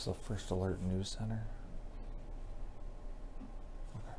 the First Alert News Center? Okay.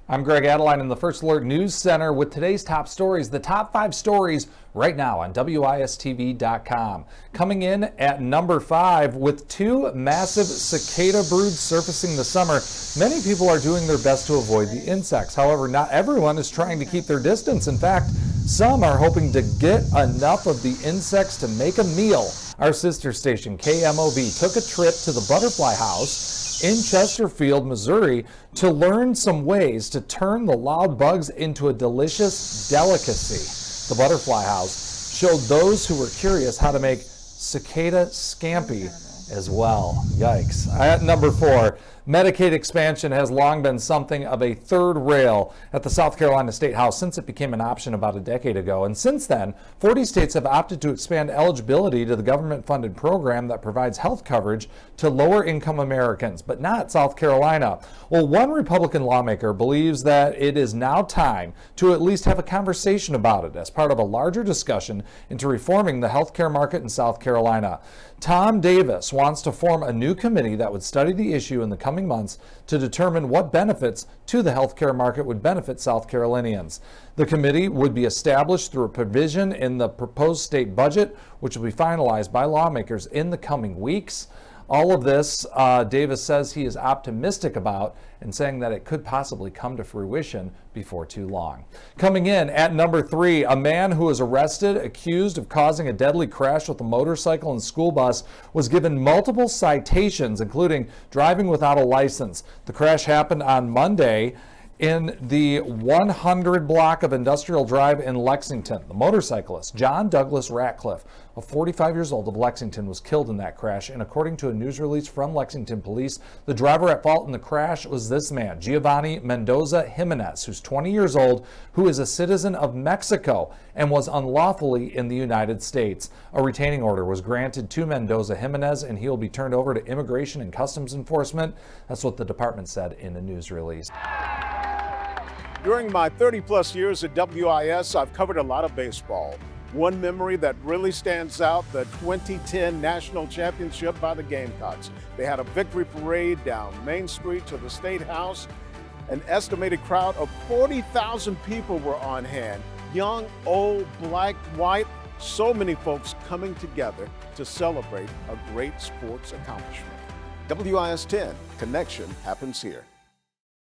I'm Greg Adeline in the First Alert News Center with today's top stories, the top 5 stories right now on WISTV.com. Coming in at number 5 with 2 massive cicada broods surfacing this summer. Many people are doing their best to avoid the insects. However, not everyone is trying to keep their distance. In fact, some are hoping to get enough of the insects to make a meal. Our sister station, KMOV, took a trip to the Butterfly House in Chesterfield, Missouri, to learn some ways to turn the loud bugs into a delicious delicacy. The Butterfly House showed those who were curious how to make cicada scampi as well. Yikes. At number 4, Medicaid expansion has long been something of a third rail at the South Carolina State House since it became an option about a decade ago. And since then, 40 states have opted to expand eligibility to the government-funded program that provides health coverage to lower-income Americans, but not South Carolina. Well, one Republican lawmaker believes that it is now time to at least have a conversation about it as part of a larger discussion into reforming the healthcare market in South Carolina. Tom Davis wants to form a new committee that would study the issue in the coming months to determine what benefits to the healthcare market would benefit South Carolinians. The committee would be established through a provision in the proposed state budget, which will be finalized by lawmakers in the coming weeks. All of this, Davis says he is optimistic about and saying that it could possibly come to fruition before too long. Coming in at number 3, a man who was arrested accused of causing a deadly crash with a motorcycle and school bus was given multiple citations, including driving without a license. The crash happened on Monday in the 100 block of Industrial Drive in Lexington. The motorcyclist, John Douglas Ratcliffe, of 45 years old of Lexington, was killed in that crash. And according to a news release from Lexington Police, the driver at fault in the crash was this man, Giovanni Mendoza Jimenez, who's 20 years old, who is a citizen of Mexico and was unlawfully in the United States. A retaining order was granted to Mendoza Jimenez, and he will be turned over to Immigration and Customs Enforcement. That's what the department said in a news release. During my 30-plus years at WIS, I've covered a lot of baseball. One memory that really stands out, the 2010 National Championship by the Gamecocks. They had a victory parade down Main Street to the State House. An estimated crowd of 40,000 people were on hand. Young, old, black, white, so many folks coming together to celebrate a great sports accomplishment. WIS 10, connection happens here.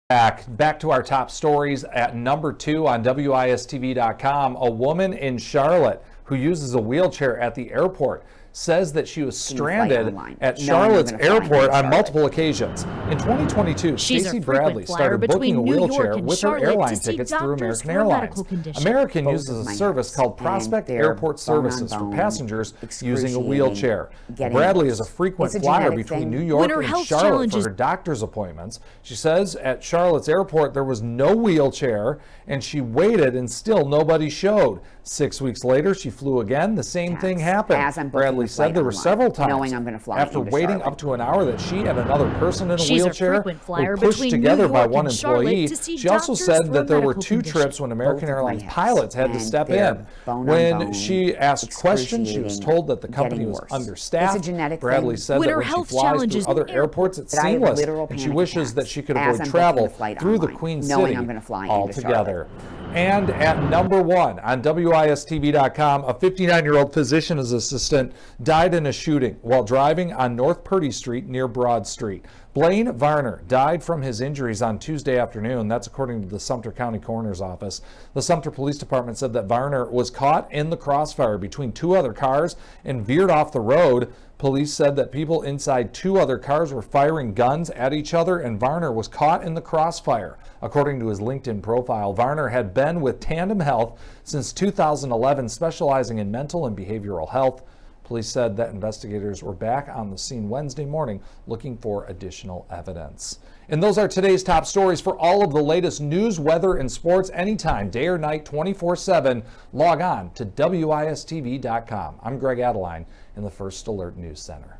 Back to our top stories at number 2 on WISTV.com. A woman in Charlotte who uses a wheelchair at the airport says that she was stranded at Charlotte's airport on multiple occasions. In 2022, Stacey Bradley started booking a wheelchair with her airline tickets through American Airlines. American uses a service called Prospect Airport Services for passengers using a wheelchair. Bradley is a frequent flyer between New York and Charlotte for her doctor's appointments. She says at Charlotte's airport there was no wheelchair, and she waited and still nobody showed. 6 weeks later, she flew again. The same thing happened. Bradley said there were several times after waiting up to an hour that she and another person in a wheelchair were pushed together by one employee. She also said that there were 2 trips when American Airlines pilots had to step in. When she asked questions, she was told that the company was understaffed. Bradley said that when she flies through other airports, it's seamless, and she wishes that she could avoid travel through the Queen City altogether. And at number 1 on WISTV.com, a 59-year-old physician's assistant died in a shooting while driving on North Purdy Street near Broad Street. Blaine Varner died from his injuries on Tuesday afternoon. That's according to the Sumter County Coroner's Office. The Sumter Police Department said that Varner was caught in the crossfire between 2 other cars and veered off the road. Police said that people inside 2 other cars were firing guns at each other, and Varner was caught in the crossfire. According to his LinkedIn profile, Varner had been with Tandem Health since 2011, specializing in mental and behavioral health. Police said that investigators were back on the scene Wednesday morning looking for additional evidence. And those are today's top stories. For all of the latest news, weather, and sports anytime, day or night, 24/7, log on to WISTV.com. I'm Greg Adeline in the First Alert News Center.